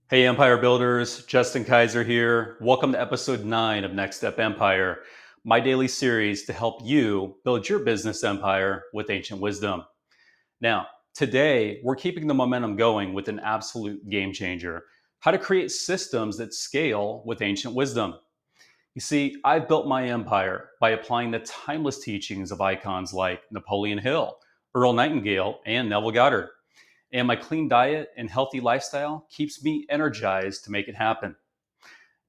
Hey, Empire Builders, Justin Kaiser here. Welcome to episode 9 of Next Step Empire, my daily series to help you build your business empire with ancient wisdom. Now, today we're keeping the momentum going with an absolute game changer: how to create systems that scale with ancient wisdom. You see, I've built my empire by applying the timeless teachings of icons like Napoleon Hill, Earl Nightingale, and Neville Goddard. And my clean diet and healthy lifestyle keeps me energized to make it happen.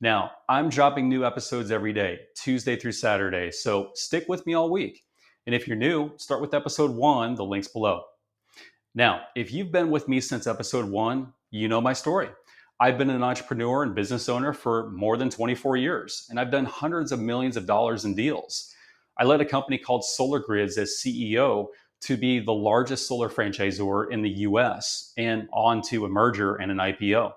Now, I'm dropping new episodes every day, Tuesday through Saturday, so stick with me all week. And if you're new, start with episode 1, the link's below. Now, if you've been with me since episode 1, you know my story. I've been an entrepreneur and business owner for more than 24 years, and I've done hundreds of millions of dollars in deals. I led a company called Solar Grids as CEO to be the largest solar franchisor in the US and on to a merger and an IPO.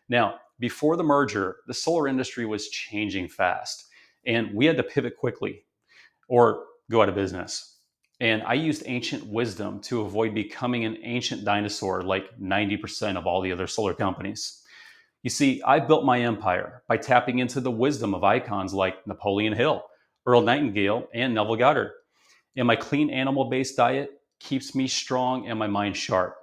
Now, before the merger, the solar industry was changing fast, and we had to pivot quickly or go out of business. And I used ancient wisdom to avoid becoming an ancient dinosaur like 90% of all the other solar companies. You see, I built my empire by tapping into the wisdom of icons like Napoleon Hill, Earl Nightingale, and Neville Goddard. And my clean animal based diet keeps me strong and my mind sharp.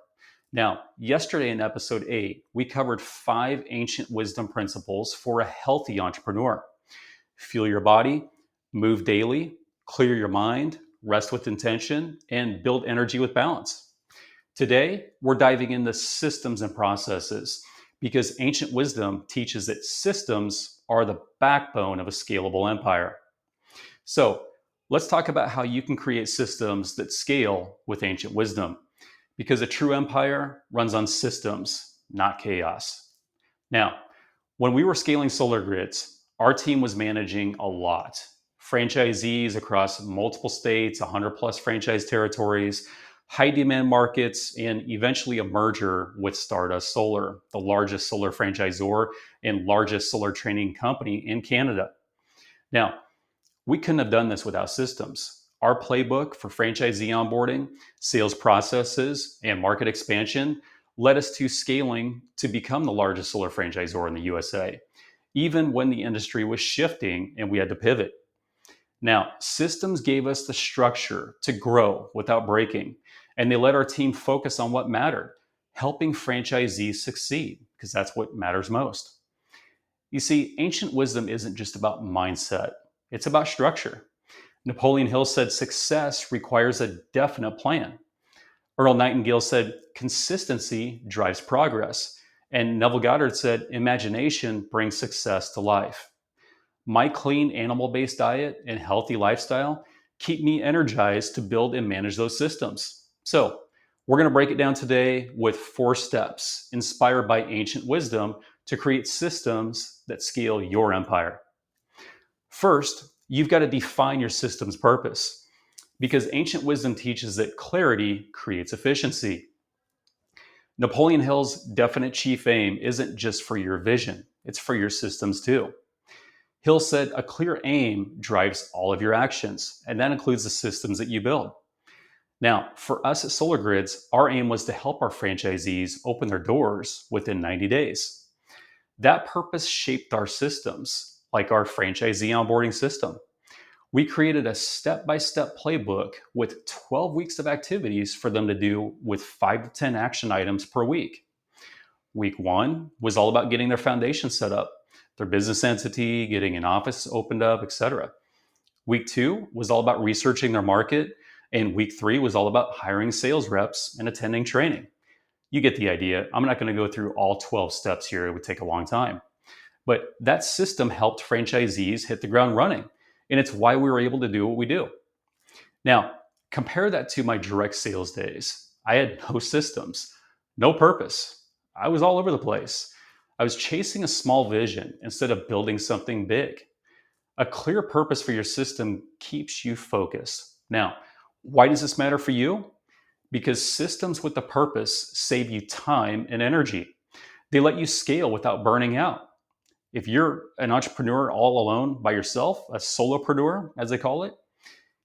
Now, yesterday in episode 8, we covered 5 ancient wisdom principles for a healthy entrepreneur: fuel your body, move daily, clear your mind, rest with intention, and build energy with balance. Today, we're diving into systems and processes because ancient wisdom teaches that systems are the backbone of a scalable empire. So, let's talk about how you can create systems that scale with ancient wisdom because a true empire runs on systems, not chaos. Now, when we were scaling solar grids, our team was managing a lot. Franchisees across multiple states, 100 plus franchise territories, high demand markets, and eventually a merger with Stardust Solar, the largest solar franchisor and largest solar training company in Canada. Now, we couldn't have done this without systems. Our playbook for franchisee onboarding, sales processes, and market expansion led us to scaling to become the largest solar franchisor in the USA, even when the industry was shifting and we had to pivot. Now, systems gave us the structure to grow without breaking, and they let our team focus on what mattered: helping franchisees succeed, because that's what matters most. You see, ancient wisdom isn't just about mindset, it's about structure. Napoleon Hill said success requires a definite plan. Earl Nightingale said consistency drives progress. And Neville Goddard said imagination brings success to life. My clean animal based diet and healthy lifestyle keep me energized to build and manage those systems. So, we're going to break it down today with 4 steps inspired by ancient wisdom to create systems that scale your empire. First, you've got to define your system's purpose because ancient wisdom teaches that clarity creates efficiency. Napoleon Hill's definite chief aim isn't just for your vision, it's for your systems too. Hill said a clear aim drives all of your actions, and that includes the systems that you build. Now, for us at Solar Grids, our aim was to help our franchisees open their doors within 90 days. That purpose shaped our systems, like our franchisee onboarding system. We created a step by step playbook with 12 weeks of activities for them to do with 5 to 10 action items per week. Week 1 was all about getting their foundation set up, their business entity, getting an office opened up, etc. Week 2 was all about researching their market, and week 3 was all about hiring sales reps and attending training. You get the idea. I'm not going to go through all 12 steps here, it would take a long time. But that system helped franchisees hit the ground running, and it's why we were able to do what we do. Now, compare that to my direct sales days. I had no systems, no purpose. I was all over the place. I was chasing a small vision instead of building something big. A clear purpose for your system keeps you focused. Now, why does this matter for you? Because systems with a purpose save you time and energy. They let you scale without burning out. If you're an entrepreneur all alone by yourself, a solopreneur, as they call it,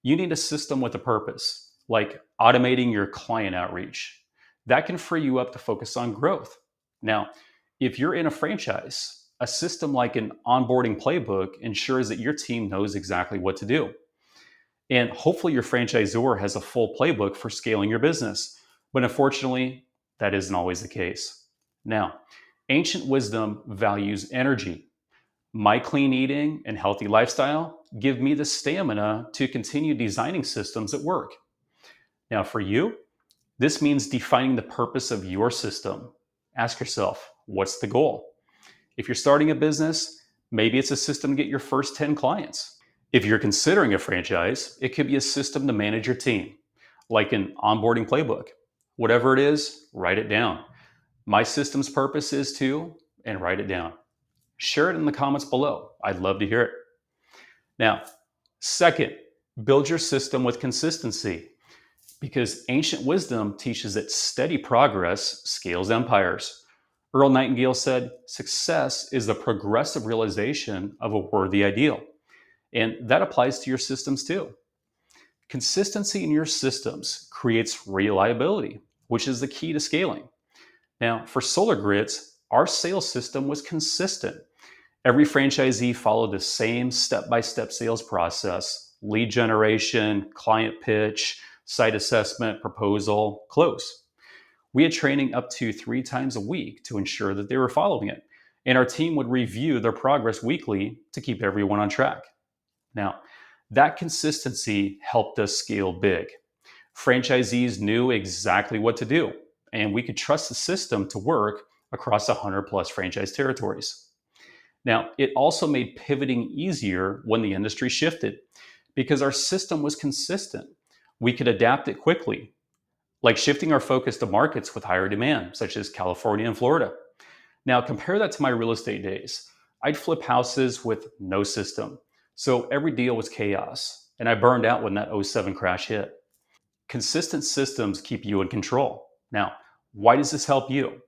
you need a system with a purpose, like automating your client outreach. That can free you up to focus on growth. Now, If you're in a franchise, a system like an onboarding playbook ensures that your team knows exactly what to do. And hopefully, your franchisor has a full playbook for scaling your business. But unfortunately, that isn't always the case. Now, ancient wisdom values energy. My clean eating and healthy lifestyle give me the stamina to continue designing systems that work. Now, for you, this means defining the purpose of your system. Ask yourself, what's the goal? If you're starting a business, maybe it's a system to get your first 10 clients. If you're considering a franchise, it could be a system to manage your team, like an onboarding playbook. Whatever it is, write it down. My system's purpose is to, and write it down. Share it in the comments below. I'd love to hear it. Now, second, build your system with consistency because ancient wisdom teaches that steady progress scales empires. Earl Nightingale said, success is the progressive realization of a worthy ideal. And that applies to your systems too. Consistency in your systems creates reliability, which is the key to scaling. Now, for solar grids, our sales system was consistent. Every franchisee followed the same step by step sales process: lead generation, client pitch, site assessment, proposal, close. We had training up to 3 times a week to ensure that they were following it. And our team would review their progress weekly to keep everyone on track. Now, that consistency helped us scale big. Franchisees knew exactly what to do, and we could trust the system to work across 100 plus franchise territories. Now, it also made pivoting easier when the industry shifted because our system was consistent. We could adapt it quickly, like shifting our focus to markets with higher demand, such as California and Florida. Now, compare that to my real estate days. I'd flip houses with no system. So every deal was chaos. And I burned out when that '07 crash hit. Consistent systems keep you in control. Now, why does this help you?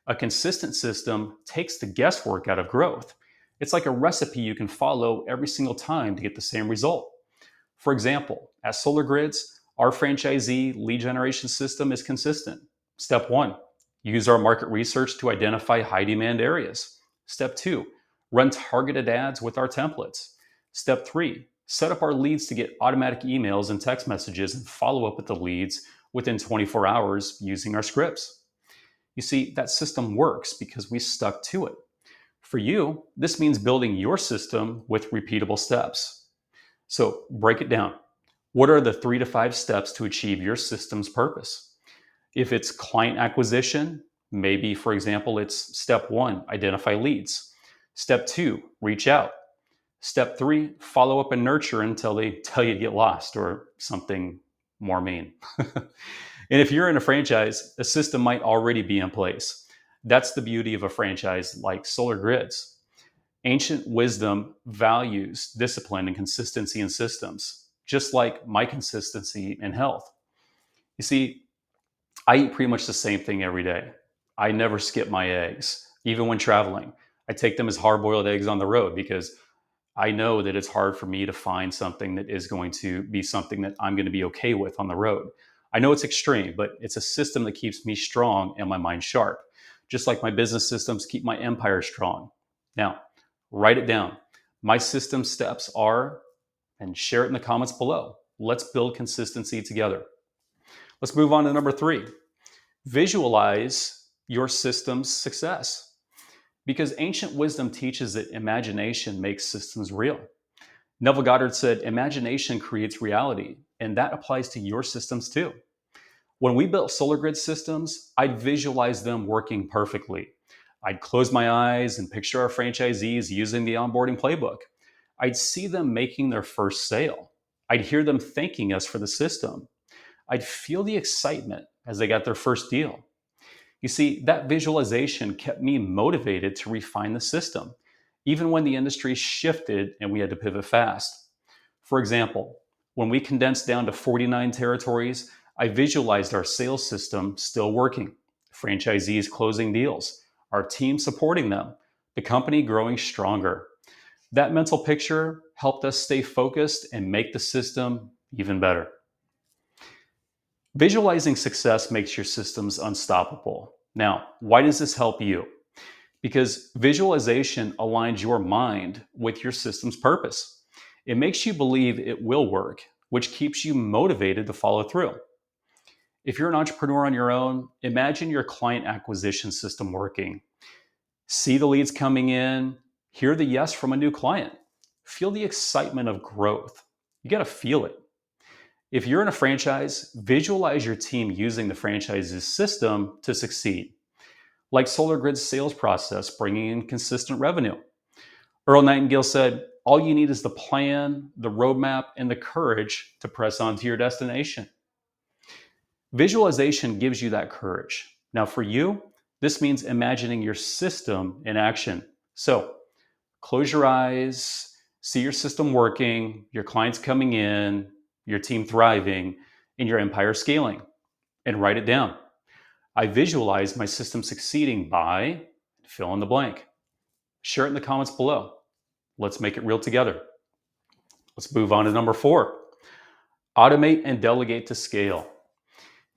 A consistent system takes the guesswork out of growth. It's like a recipe you can follow every single time to get the same result. For example, at Solar Grids, our franchisee lead generation system is consistent. Step one, use our market research to identify high demand areas. Step two, run targeted ads with our templates. Step three, set up our leads to get automatic emails and text messages and follow up with the leads within 24 hours using our scripts. You see, that system works because we stuck to it. For you, this means building your system with repeatable steps. So break it down. What are the 3 to 5 steps to achieve your system's purpose? If it's client acquisition, maybe, for example, it's step one, identify leads. Step two, reach out. Step three, follow up and nurture until they tell you to get lost or something more mean. And if you're in a franchise, a system might already be in place. That's the beauty of a franchise like Solar Grids. Ancient wisdom values discipline and consistency in systems, just like my consistency in health. You see, I eat pretty much the same thing every day. I never skip my eggs, even when traveling. I take them as hard boiled eggs on the road because I know that it's hard for me to find something that is going to be something that I'm going to be okay with on the road. I know it's extreme, but it's a system that keeps me strong and my mind sharp, just like my business systems keep my empire strong. Now, write it down. My system steps are, and share it in the comments below. Let's build consistency together. Let's move on to number 3. Visualize your system's success. Because ancient wisdom teaches that imagination makes systems real. Neville Goddard said, imagination creates reality, and that applies to your systems too. When we built solar grid systems, I'd visualize them working perfectly. I'd close my eyes and picture our franchisees using the onboarding playbook. I'd see them making their first sale. I'd hear them thanking us for the system. I'd feel the excitement as they got their first deal. You see, that visualization kept me motivated to refine the system, even when the industry shifted and we had to pivot fast. For example, when we condensed down to 49 territories, I visualized our sales system still working, franchisees closing deals, our team supporting them, the company growing stronger. That mental picture helped us stay focused and make the system even better. Visualizing success makes your systems unstoppable. Now, why does this help you? because visualization aligns your mind with your system's purpose. It makes you believe it will work, which keeps you motivated to follow through. If you're an entrepreneur on your own, imagine your client acquisition system working. See the leads coming in, hear the yes from a new client, feel the excitement of growth. You got to feel it. If you're in a franchise, visualize your team using the franchise's system to succeed, like Solar Grid's sales process, bringing in consistent revenue. Earl Nightingale said, all you need is the plan, the roadmap, and the courage to press on to your destination. Visualization gives you that courage. Now, for you, this means imagining your system in action. So, close your eyes, see your system working, your clients coming in, your team thriving, and your empire scaling, and write it down. I visualize my system succeeding by fill in the blank. Share it in the comments below. Let's make it real together. Let's move on to number 4. Automate and delegate to scale.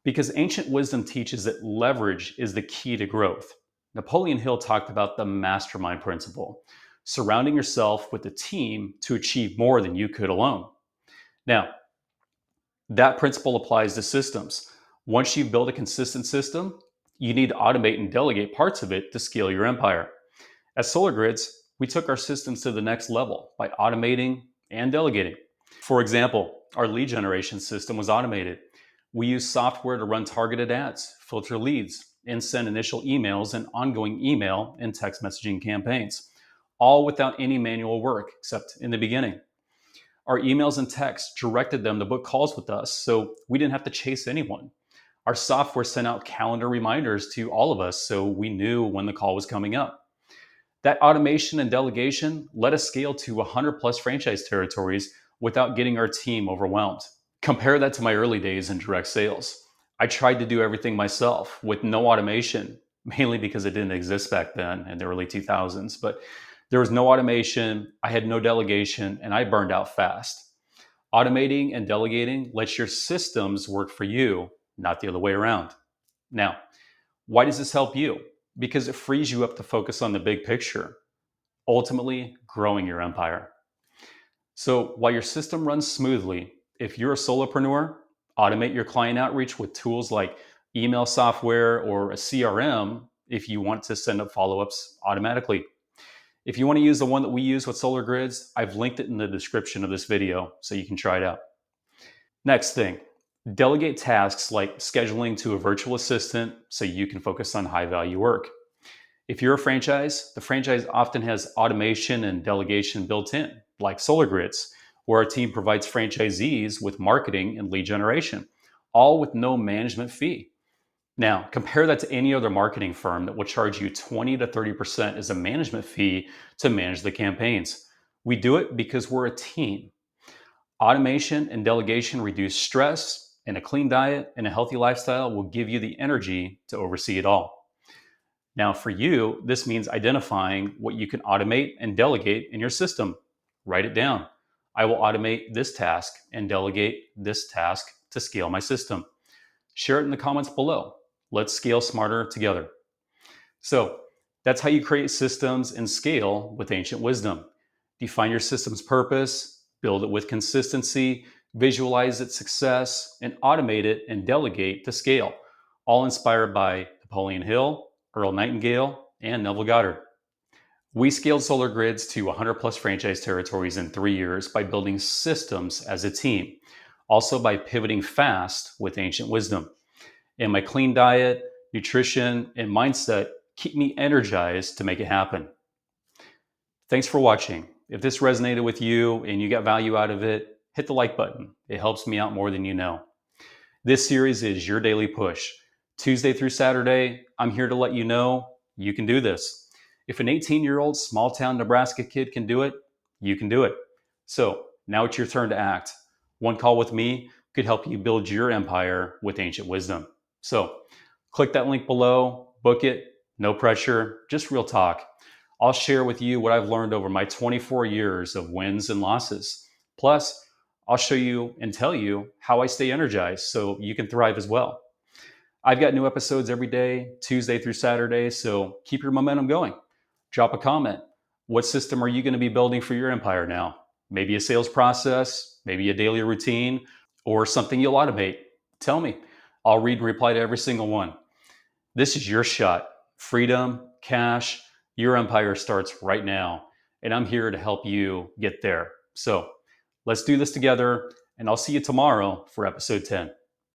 Because ancient wisdom teaches that leverage is the key to growth. Napoleon Hill talked about the mastermind principle, surrounding yourself with a team to achieve more than you could alone. Now, that principle applies to systems. Once you've built a consistent system, you need to automate and delegate parts of it to scale your empire. At Solar Grids, we took our systems to the next level by automating and delegating. For example, our lead generation system was automated. We use software to run targeted ads, filter leads, and send initial emails and ongoing email and text messaging campaigns, all without any manual work, except in the beginning. Our emails and texts directed them to book calls with us, so we didn't have to chase anyone. Our software sent out calendar reminders to all of us, so we knew when the call was coming up. That automation and delegation let us scale to 100 plus franchise territories without getting our team overwhelmed. Compare that to my early days in direct sales. I tried to do everything myself with no automation, mainly because it didn't exist back then in the early 2000s. But there was no automation, I had no delegation, and I burned out fast. Automating and delegating lets your systems work for you, not the other way around. Now, why does this help you? Because it frees you up to focus on the big picture, ultimately growing your empire. So while your system runs smoothly, if you're a solopreneur, automate your client outreach with tools like email software or a CRM if you want to send up follow-ups automatically. If you want to use the one that we use with Solar Grids, I've linked it in the description of this video so you can try it out. Next thing, delegate tasks like scheduling to a virtual assistant so you can focus on high-value work. If you're a franchise, the franchise often has automation and delegation built in, like Solar Grids, where our team provides franchisees with marketing and lead generation, all with no management fee. Now, compare that to any other marketing firm that will charge you 20 to 30% as a management fee to manage the campaigns. We do it because we're a team. Automation and delegation reduce stress, and a clean diet and a healthy lifestyle will give you the energy to oversee it all. Now, for you, this means identifying what you can automate and delegate in your system. Write it down. I will automate this task and delegate this task to scale my system. Share it in the comments below. Let's scale smarter together. So that's how you create systems and scale with ancient wisdom. Define your system's purpose, build it with consistency, visualize its success, and automate it and delegate to scale, all inspired by Napoleon Hill, Earl Nightingale, and Neville Goddard. We scaled Solar Grids to 100 plus franchise territories in 3 years by building systems as a team, also by pivoting fast with ancient wisdom. And my clean diet, nutrition, and mindset keep me energized to make it happen. Thanks for watching. If this resonated with you and you got value out of it, hit the like button. It helps me out more than you know. This series is your daily push. Tuesday through Saturday, I'm here to let you know you can do this. If an 18-year-old small-town Nebraska kid can do it, you can do it. So now it's your turn to act. One call with me could help you build your empire with ancient wisdom. So click that link below, book it, no pressure, just real talk. I'll share with you what I've learned over my 24 years of wins and losses. Plus, I'll show you and tell you how I stay energized so you can thrive as well. I've got new episodes every day, Tuesday through Saturday, so keep your momentum going. Drop a comment. What system are you going to be building for your empire now? Maybe a sales process, maybe a daily routine, or something you'll automate. Tell me. I'll read and reply to every single one. This is your shot. Freedom, cash, your empire starts right now. And I'm here to help you get there. So let's do this together. And I'll see you tomorrow for episode 10.